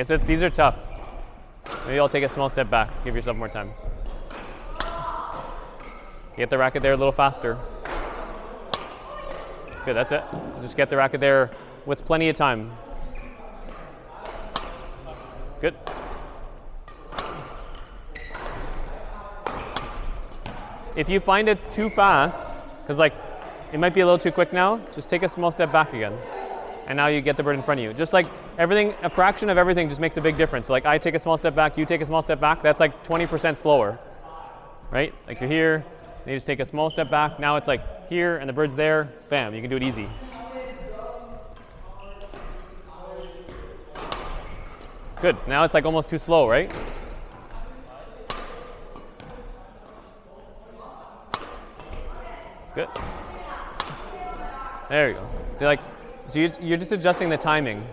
Okay, so these are tough. Maybe I'll take a small step back, give yourself more time. Get the racket there a little faster. Good, that's it. Just get the racket there with plenty of time. Good. If you find it's too fast, because like it might be a little too quick now, just take a small step back again. And now you get the bird in front of you. Just like everything, a fraction of everything just makes a big difference. So like I take a small step back, you take a small step back, that's like 20% slower, right? Like you're here, and you just take a small step back. Now it's like here and the bird's there, bam, you can do it easy. Good, now it's like almost too slow, right? Good. There you go. So you're just adjusting the timing.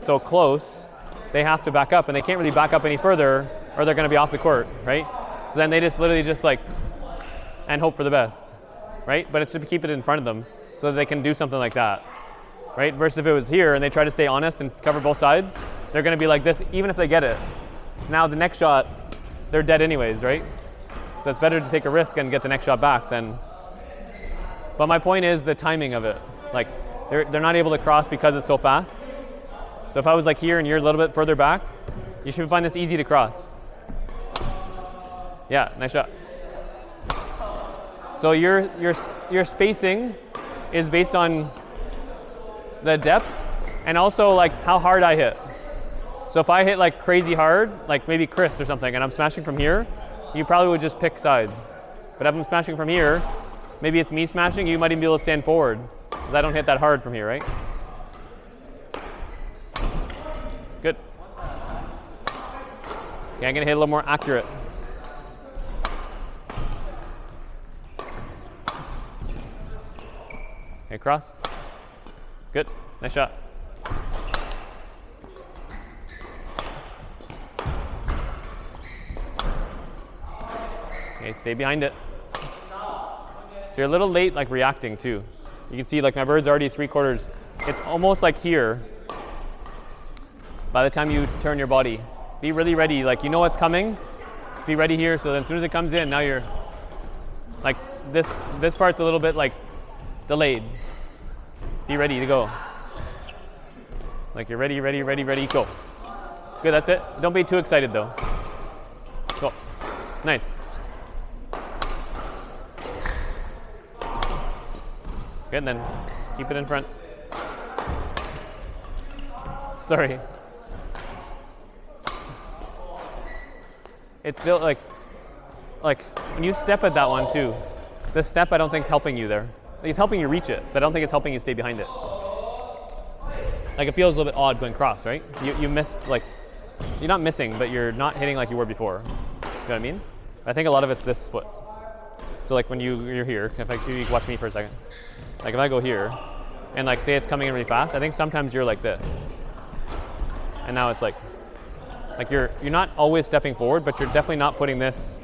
So close, they have to back up, and they can't really back up any further, or they're going to be off the court, right? So then they just literally just like, and hope for the best, right? But it's to keep it in front of them so that they can do something like that, right? Versus if it was here and they try to stay honest and cover both sides, they're going to be like this, even if they get it. So now the next shot, they're dead anyways, right? So it's better to take a risk and get the next shot back than. But my point is the timing of it. Like they're not able to cross because it's so fast. So if I was like here and you're a little bit further back, you should find this easy to cross. Yeah, nice shot. So your spacing is based on the depth and also like how hard I hit. So if I hit like crazy hard, like maybe Chris or something, and I'm smashing from here, you probably would just pick side. But if I'm smashing from here, maybe it's me smashing, you might even be able to stand forward because I don't hit that hard from here, right? Good. Okay, I'm gonna hit a little more accurate. Okay, cross. Good, nice shot. Okay, stay behind it. So you're a little late like reacting too. You can see like my bird's already 3/4. It's almost like here. By the time you turn your body, be really ready. Like you know what's coming, be ready here. So then as soon as it comes in, now you're like this part's a little bit like delayed. Be ready to go. Like you're ready, go. Good, that's it. Don't be too excited though. Go. Nice. Good, and then keep it in front. Sorry. It's still like when you step at that one too, this step I don't think is helping you there. Like it's helping you reach it, but I don't think it's helping you stay behind it. Like it feels a little bit odd going cross, right? You missed, like, you're not missing, but you're not hitting like you were before. You know what I mean? I think a lot of it's this foot. So like when you're here, if you watch me for a second. Like if I go here, and like say it's coming in really fast, I think sometimes you're like this. And now it's like you're not always stepping forward, but you're definitely not putting this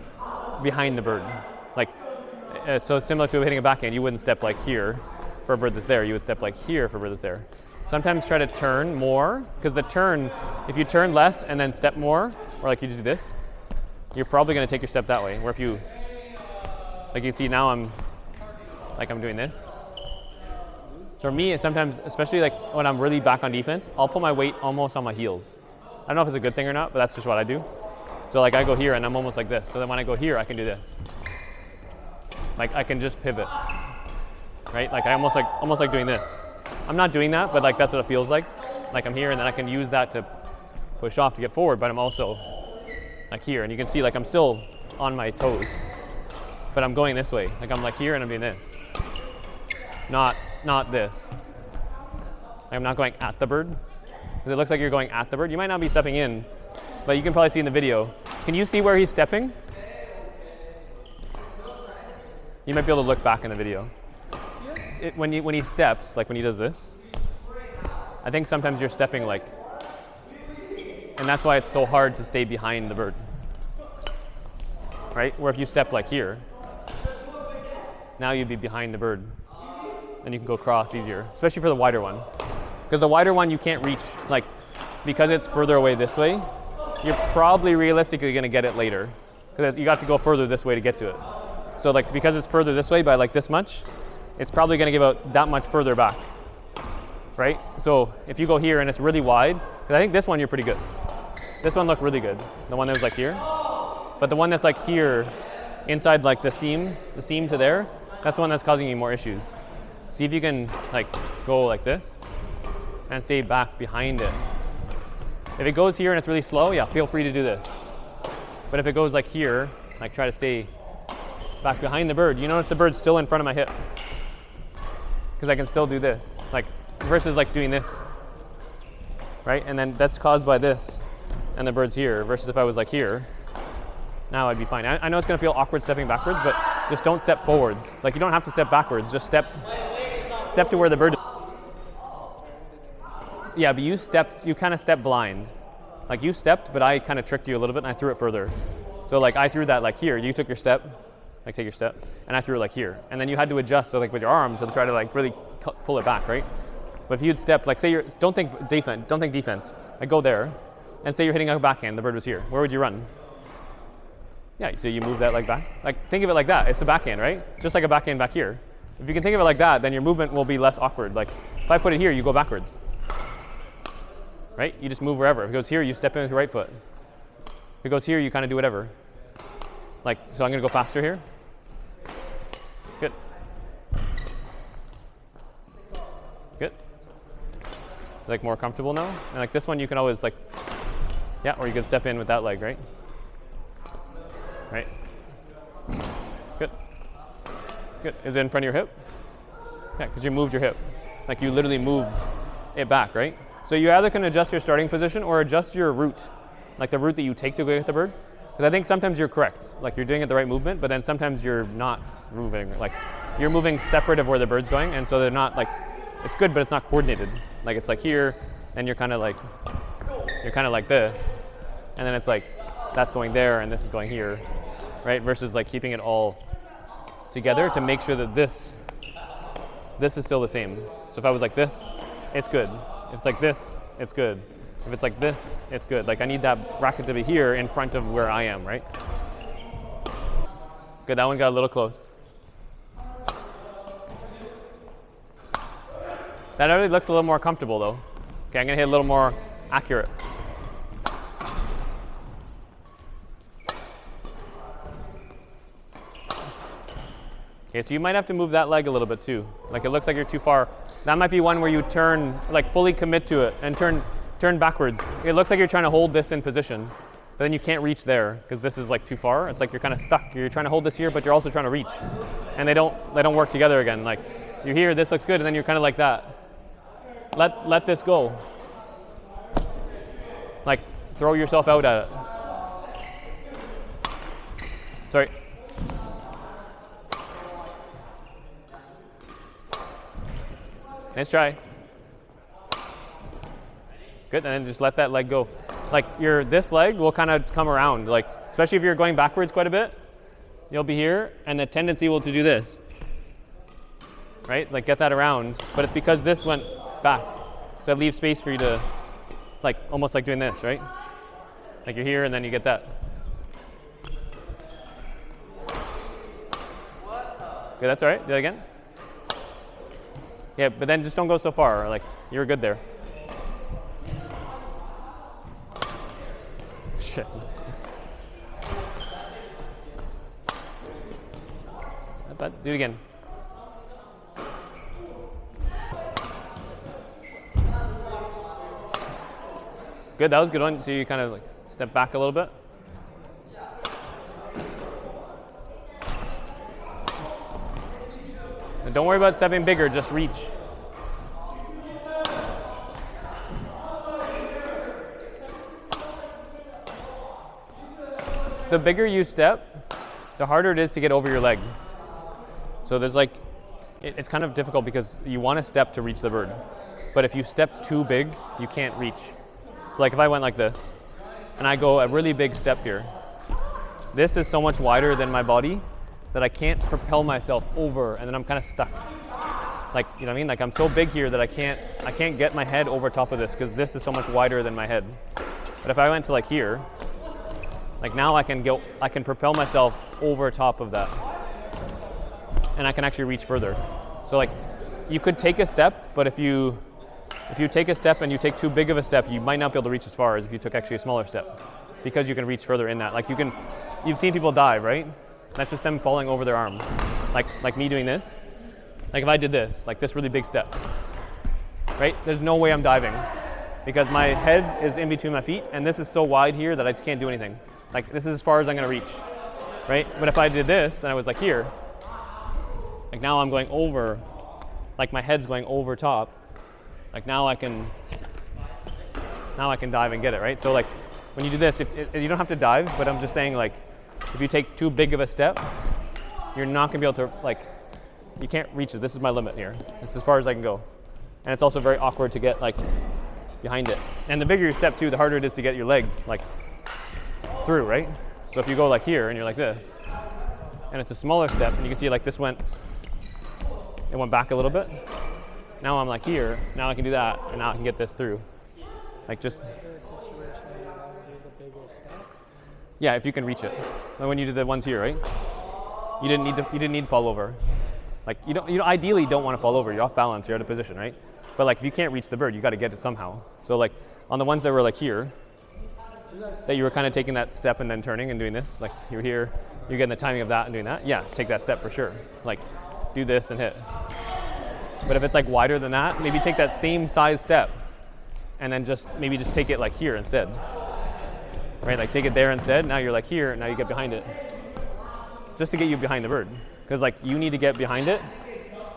behind the bird. Like, so it's similar to hitting a backhand. You wouldn't step like here for a bird that's there. You would step like here for a bird that's there. Sometimes try to turn more, because the turn, if you turn less and then step more, or like you just do this, you're probably going to take your step that way. Where if you, like you see now I'm doing this. So for me, sometimes, especially like when I'm really back on defense, I'll put my weight almost on my heels. I don't know if it's a good thing or not, but that's just what I do. So like I go here and I'm almost like this. So then when I go here, I can do this. Like I can just pivot, right? Like I almost like doing this. I'm not doing that, but like that's what it feels like. Like I'm here and then I can use that to push off to get forward, but I'm also like here. And you can see like I'm still on my toes, but I'm going this way. Like I'm like here and I'm doing this. Not this. Like I'm not going at the bird, because it looks like you're going at the bird. You might not be stepping in, but you can probably see in the video. Can you see where he's stepping? You might be able to look back in the video. When he steps, like when he does this, I think sometimes you're stepping like, and that's why it's so hard to stay behind the bird, right? Where if you step like here, now you'd be behind the bird, and you can go cross easier, especially for the wider one. Because the wider one you can't reach, like because it's further away this way, you're probably realistically gonna get it later. Because you got to go further this way to get to it. So like, because it's further this way by like this much, it's probably gonna give out that much further back, right? So if you go here and it's really wide, because I think this one you're pretty good. This one looked really good, the one that was like here. But the one that's like here, inside like the seam to there, that's the one that's causing you more issues. See if you can like go like this and stay back behind it. If it goes here and it's really slow, yeah, feel free to do this. But if it goes like here, like try to stay back behind the bird. You notice the bird's still in front of my hip. Because I can still do this, like versus like doing this, right? And then that's caused by this, and the bird's here, versus if I was like here, now I'd be fine. I know it's gonna feel awkward stepping backwards, but just don't step forwards. Like you don't have to step backwards, just step to where the bird is. Yeah, but you kind of stepped blind. Like you stepped, but I kind of tricked you a little bit and I threw it further. So like I threw that like here, you took your step, like take your step, and I threw it like here. And then you had to adjust, so like with your arm to try to like really pull it back, right? But if you'd step, like say don't think defense, like go there, and say you're hitting a backhand, the bird was here, where would you run? Yeah, so you move that like back. Like think of it like that, it's a backhand, right? Just like a backhand back here. If you can think of it like that, then your movement will be less awkward. Like if I put it here, you go backwards. Right? You just move wherever. If it goes here, you step in with your right foot. If it goes here, you kind of do whatever. Like, so I'm gonna go faster here. Good. Good. It's like more comfortable now. And like this one, you can always like, yeah, or you could step in with that leg, right? Right. Good. Good. Is it in front of your hip? Yeah, because you moved your hip. Like you literally moved it back, right? So you either can adjust your starting position or adjust your route, like the route that you take to go get the bird. Because I think sometimes you're correct, like you're doing it the right movement, but then sometimes you're not moving, like you're moving separate of where the bird's going, and so they're not like, it's good, but it's not coordinated. Like it's like here, and you're kind of like this, and then it's like, that's going there, and this is going here, right? Versus like keeping it all together to make sure that this is still the same. So if I was like this, it's good. If it's like this, it's good. If it's like this, it's good. Like I need that racket to be here in front of where I am, right? Good, that one got a little close. That already looks a little more comfortable though. Okay, I'm gonna hit a little more accurate. Okay, so you might have to move that leg a little bit too. Like it looks like you're too far. That might be one where you turn, like fully commit to it and turn backwards. It looks like you're trying to hold this in position, but then you can't reach there because this is like too far. It's like you're kind of stuck. You're trying to hold this here, but you're also trying to reach. And they don't work together again. Like you're here, this looks good, and then you're kind of like that. Let this go. Like throw yourself out at it. Sorry. Nice try. Good, and then just let that leg go. Like this leg will kind of come around, like especially if you're going backwards quite a bit, you'll be here, and the tendency will to do this, right? Like get that around, but it's because this went back, so it leaves space for you to, like almost like doing this, right? Like you're here, and then you get that. Okay, that's all right. Do that again. Yeah, but then just don't go so far. Like you're good there. Shit. But do it again. Good, that was a good one. So you kind of like step back a little bit. And don't worry about stepping bigger, just reach. The bigger you step, the harder it is to get over your leg. So there's like, it's kind of difficult because you want to step to reach the bird. But if you step too big, you can't reach. So like if I went like this, and I go a really big step here, this is so much wider than my body that I can't propel myself over, and then I'm kind of stuck. Like, you know what I mean? Like I'm so big here that I can't get my head over top of this because this is so much wider than my head. But if I went to like here, like now I can propel myself over top of that. And I can actually reach further. So like you could take a step, but if you take a step and you take too big of a step, you might not be able to reach as far as if you took actually a smaller step, because you can reach further in that. Like you've seen people dive, right? That's just them falling over their arm. Like me doing this. Like if I did this, like this really big step, right? There's no way I'm diving because my head is in between my feet and this is so wide here that I just can't do anything. Like this is as far as I'm gonna reach, right? But if I did this and I was like here, like now I'm going over, like my head's going over top, like now I can dive and get it, right? So like when you do this, if you don't have to dive, but I'm just saying like if you take too big of a step, you're not gonna be able to, like, you can't reach it. This is my limit here. This is as far as I can go. And it's also very awkward to get like behind it. And the bigger your step too, the harder it is to get your leg like through, right? So if you go like here and you're like this, and it's a smaller step, and you can see like this it went back a little bit. Now I'm like here, now I can do that, and now I can get this through. Like just, yeah, if you can reach it. Like when you did the ones here, right? You didn't need to fall over. Like you ideally don't want to fall over. You're off balance. You're out of position, right? But like if you can't reach the bird, you got to get it somehow. So like on the ones that were like here, that you were kind of taking that step and then turning and doing this. Like you're here, you're getting the timing of that and doing that. Yeah, take that step for sure. Like do this and hit. But if it's like wider than that, maybe take that same size step, and then just take it like here instead. Right? Like take it there instead. Now you're like here. Now you get behind it. Just to get you behind the bird, because like you need to get behind it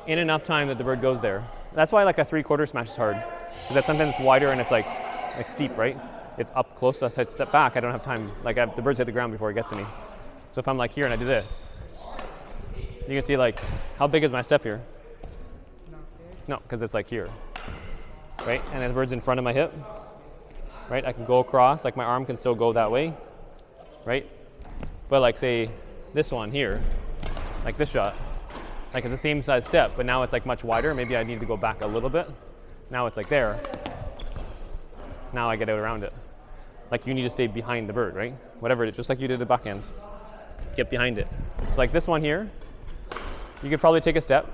in enough time that the bird goes there. That's why like a 3/4 smash is hard, because that sometimes it's wider and it's like steep, right? It's up close, so I step back. I don't have time. Like the bird's hit the ground before it gets to me. So if I'm like here and I do this, you can see like how big is my step here? No, because it's like here, right? And then the bird's in front of my hip, right? I can go across, like my arm can still go that way, right? But like say this one here, like this shot, like it's the same size step, but now it's like much wider. Maybe I need to go back a little bit. Now it's like there. Now I get out around it. Like you need to stay behind the bird, right? Whatever it is, just like you did the backhand. Get behind it. So like this one here, you could probably take a step,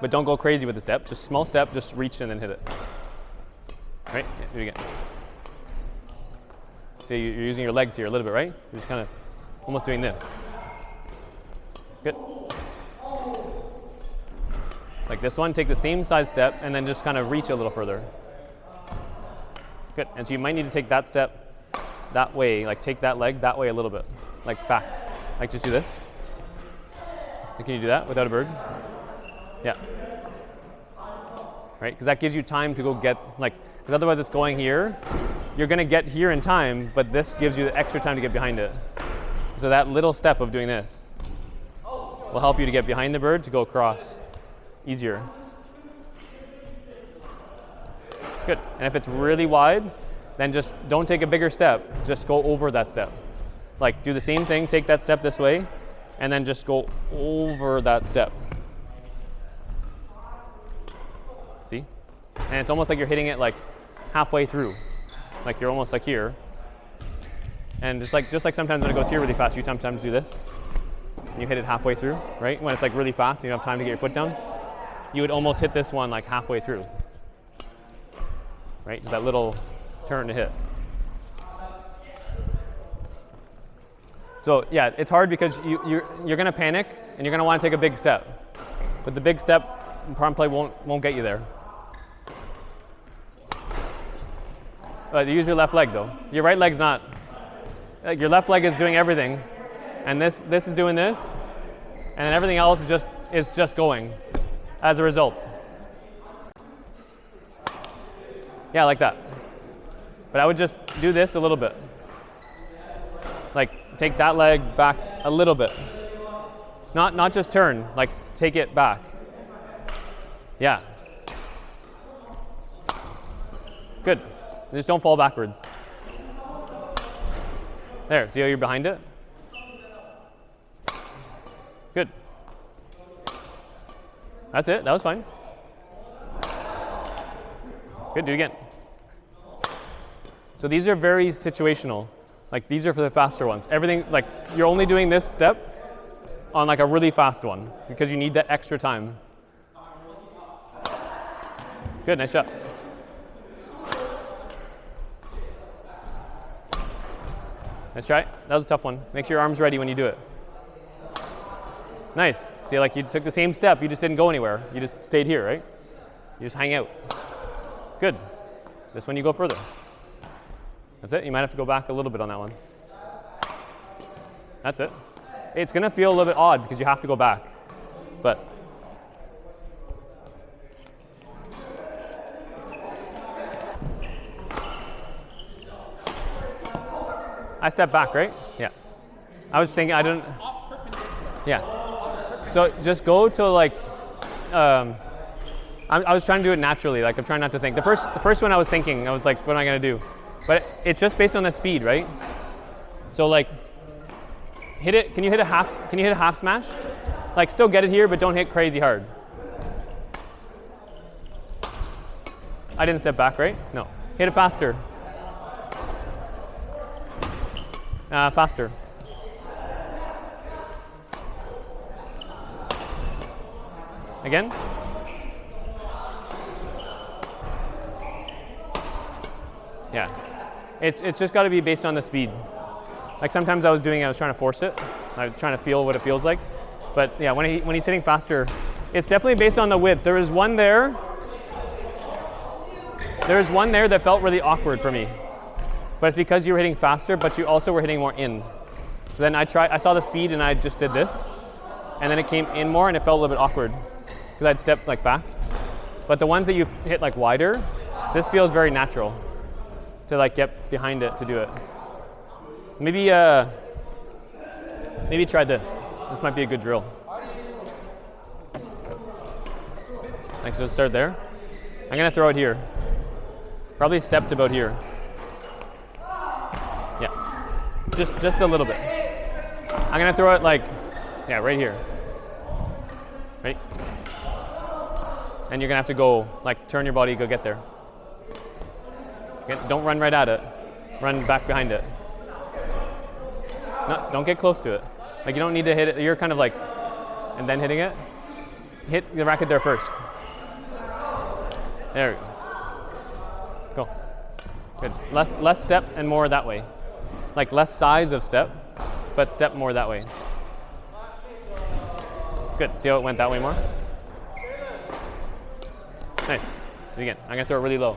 but don't go crazy with the step. Just small step, just reach and then hit it. Right? Yeah, do it again. So you're using your legs here a little bit, right? You're just kind of almost doing this. Good. Like this one, take the same size step and then just kind of reach a little further. Good. And so you might need to take that step that way, like take that leg that way a little bit, like back. Like just do this. And can you do that without a bird? Yeah. Right? Because that gives you time to go get, like, because otherwise it's going here. You're going to get here in time, but this gives you the extra time to get behind it. So that little step of doing this will help you to get behind the bird to go across easier. Good. And if it's really wide, then just don't take a bigger step. Just go over that step. Like do the same thing, take that step this way, and then just go over that step. See? And it's almost like you're hitting it like halfway through. Like you're almost like here. And just like sometimes when it goes here really fast, you sometimes do this. And you hit it halfway through, right? When it's like really fast and you don't have time to get your foot down, you would almost hit this one like halfway through. Right? Just that little turn to hit. So yeah, it's hard because you're going to panic and you're going to want to take a big step. But the big step probably won't get you there. Use your left leg though. Your right leg's not. Like your left leg is doing everything, and this is doing this, and then everything else is just going as a result. Yeah, like that. But I would just do this a little bit. Like take that leg back a little bit. Not just turn, like take it back. Yeah. Good. Just don't fall backwards. There, see how you're behind it? That's it. That was fine. Good. Do it again. So these are very situational. Like these are for the faster ones. Everything, like you're only doing this step on like a really fast one because you need that extra time. Good, nice shot. Let's try it. That was a tough one. Make sure your arm's ready when you do it. Nice. See, like you took the same step, you just didn't go anywhere. You just stayed here, right? You just hang out. Good. This one you go further. That's it. You might have to go back a little bit on that one. That's it. It's going to feel a little bit odd because you have to go back. But I step back, right? Yeah. I was thinking I didn't. Yeah. So just go to like. I was trying to do it naturally. Like I'm trying not to think. The first one I was thinking. I was like, what am I gonna do? But it's just based on the speed, right? So like, hit it. Can you hit a half? Can you hit a half smash? Like still get it here, but don't hit crazy hard. I didn't step back, right? No. Hit it faster. Faster. Again. Yeah. It's just got to be based on the speed. Like sometimes I was trying to force it. I was trying to feel what it feels like. But yeah, when he's hitting faster, it's definitely based on the width. There is one there. There is one there that felt really awkward for me. But it's because you were hitting faster, but you also were hitting more in. So then I saw the speed and I just did this. And then it came in more and it felt a little bit awkward because I'd stepped like back. But the ones that you hit like wider, this feels very natural to like get behind it to do it. Maybe try this. This might be a good drill. Thanks, so start there. I'm gonna throw it here. Probably stepped about here. Yeah, just a little bit. I'm gonna throw it like, yeah, right here. Ready? And you're gonna have to go, like, turn your body, go get there. Okay, don't run right at it. Run back behind it. No, don't get close to it. Like you don't need to hit it. You're kind of like, and then hitting it. Hit the racket there first. There we go. Go. Good. Less step and more that way. Like less size of step, but step more that way. Good. See how it went that way more? Nice. Do it again. I'm gonna throw it really low.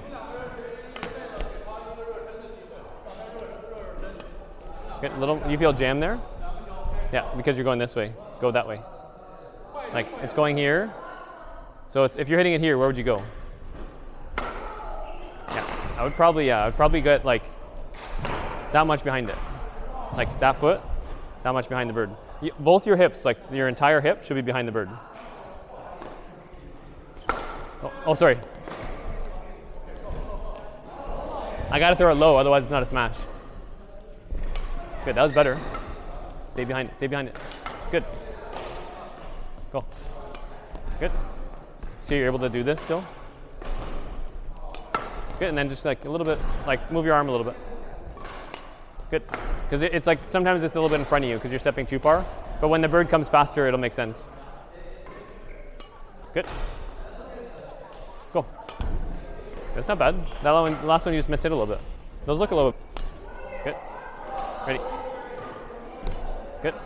Good. You feel jam there? Yeah, because you're going this way. Go that way. Like it's going here. So if you're hitting it here, where would you go? Yeah, I would probably get like that much behind it. Like that foot, that much behind the bird. Both your hips, like your entire hip should be behind the bird. Oh, sorry. I gotta throw it low, otherwise it's not a smash. Good, that was better. Stay behind it, stay behind it. Good. Go. Good. So you're able to do this still? Good, and then just like a little bit, like move your arm a little bit. Good. Because it's like, sometimes it's a little bit in front of you because you're stepping too far. But when the bird comes faster, it'll make sense. Good. Go. That's not bad. That one, the last one you just missed it a little bit. Those look a little bit. Good. Ready.